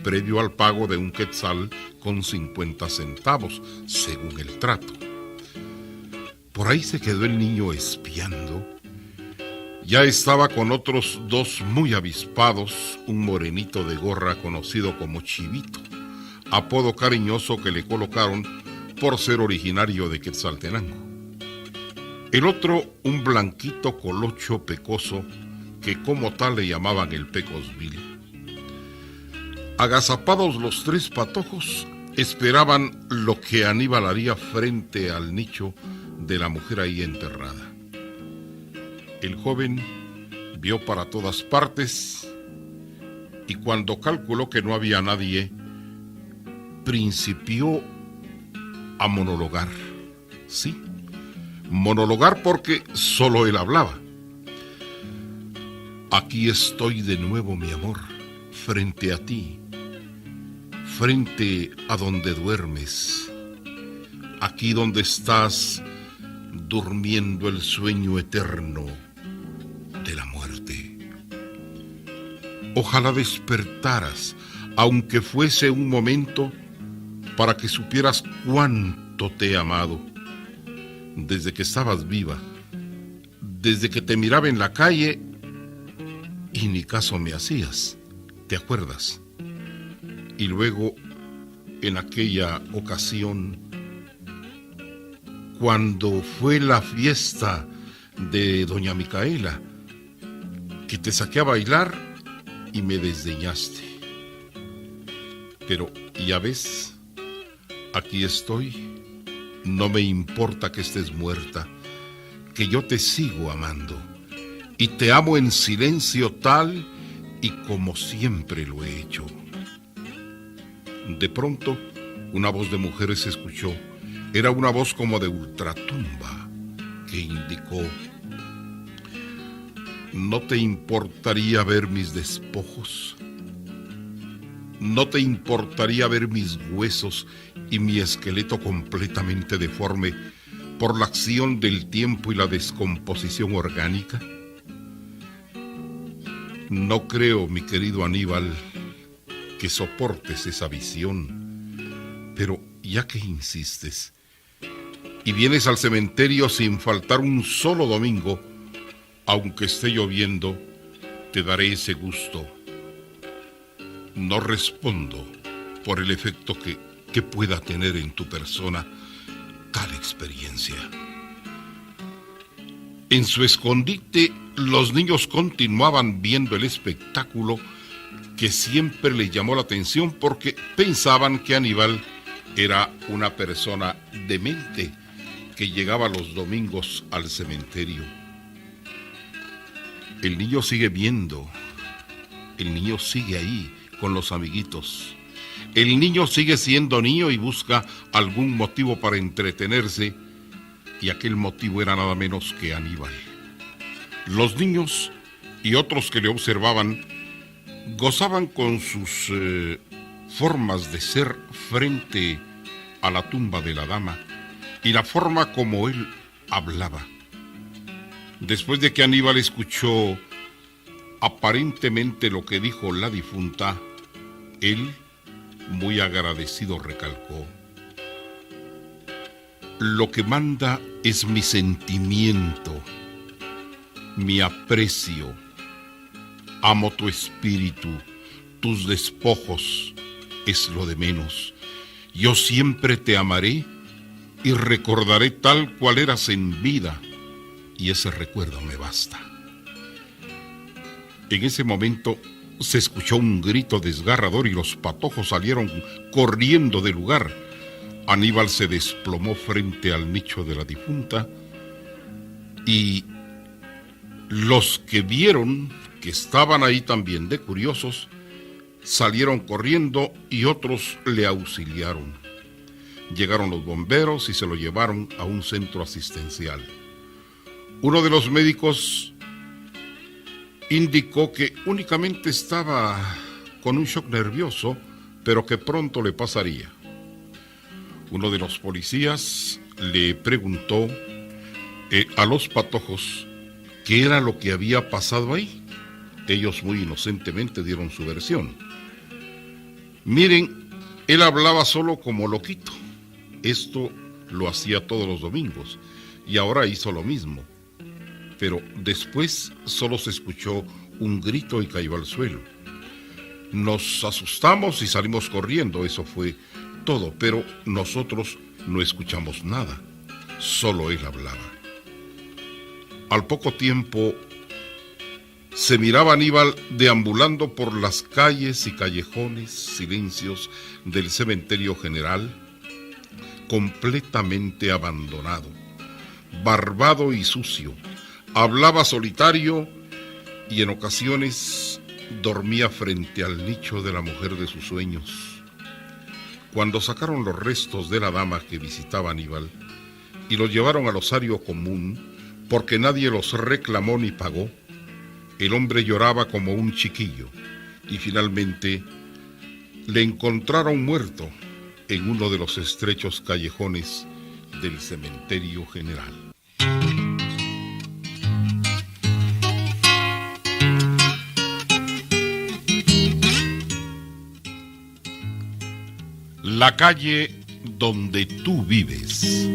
previo al pago de 1 quetzal con 50 centavos, según el trato. Por ahí se quedó el niño espiando. Ya estaba con otros 2 muy avispados, un morenito de gorra conocido como Chivito, apodo cariñoso que le colocaron por ser originario de Quetzaltenango. El otro, un blanquito colocho pecoso, que como tal le llamaban el Pecosville. Agazapados los 3 patojos, esperaban lo que Aníbal haría frente al nicho de la mujer ahí enterrada. El joven vio para todas partes y cuando calculó que no había nadie, principió a monologar. Sí, monologar porque solo él hablaba. Aquí estoy de nuevo, mi amor, frente a ti, frente a donde duermes, aquí donde estás durmiendo el sueño eterno de la muerte. Ojalá despertaras, aunque fuese un momento, para que supieras cuánto te he amado, desde que estabas viva, desde que te miraba en la calle y ni caso me hacías, ¿te acuerdas? Y luego, en aquella ocasión, cuando fue la fiesta de doña Micaela, que te saqué a bailar y me desdeñaste. Pero, ya ves, aquí estoy, no me importa que estés muerta, que yo te sigo amando, y te amo en silencio tal y como siempre lo he hecho. De pronto, una voz de mujer se escuchó. Era una voz como de ultratumba, que indicó: ¿no te importaría ver mis despojos? ¿No te importaría ver mis huesos y mi esqueleto completamente deforme por la acción del tiempo y la descomposición orgánica? No creo, mi querido Aníbal, que soportes esa visión, pero ya que insistes y vienes al cementerio sin faltar un solo domingo, aunque esté lloviendo, te daré ese gusto. No respondo por el efecto que pueda tener en tu persona tal experiencia. En su escondite, los niños continuaban viendo el espectáculo que siempre les llamó la atención porque pensaban que Aníbal era una persona demente que llegaba los domingos al cementerio. El niño sigue viendo, el niño sigue ahí con los amiguitos. El niño sigue siendo niño y busca algún motivo para entretenerse, y aquel motivo era nada menos que Aníbal. Los niños y otros que le observaban gozaban con sus formas de ser frente a la tumba de la dama y la forma como él hablaba. Después de que Aníbal escuchó aparentemente lo que dijo la difunta, él, muy agradecido, recalcó: lo que manda es mi sentimiento, mi aprecio. Amo tu espíritu, tus despojos es lo de menos. Yo siempre te amaré y recordaré tal cual eras en vida, y ese recuerdo me basta. En ese momento se escuchó un grito desgarrador y los patojos salieron corriendo del lugar. Aníbal se desplomó frente al nicho de la difunta y los que vieron que estaban ahí también de curiosos salieron corriendo y otros le auxiliaron. Llegaron los bomberos y se lo llevaron a un centro asistencial. Uno de los médicos indicó que únicamente estaba con un shock nervioso, pero que pronto le pasaría. Uno de los policías le preguntó a los patojos qué era lo que había pasado ahí. Ellos muy inocentemente dieron su versión. Miren, él hablaba solo como loquito. Esto lo hacía todos los domingos y ahora hizo lo mismo. Pero después solo se escuchó un grito y cayó al suelo. Nos asustamos y salimos corriendo, eso fue todo, pero nosotros no escuchamos nada, solo él hablaba. Al poco tiempo se miraba a Aníbal deambulando por las calles y callejones, silencios del cementerio general, completamente abandonado, barbado y sucio. Hablaba solitario y en ocasiones dormía frente al nicho de la mujer de sus sueños. Cuando sacaron los restos de la dama que visitaba a Aníbal y los llevaron al osario común porque nadie los reclamó ni pagó, el hombre lloraba como un chiquillo y finalmente le encontraron muerto en uno de los estrechos callejones del cementerio general. La calle donde tú vives.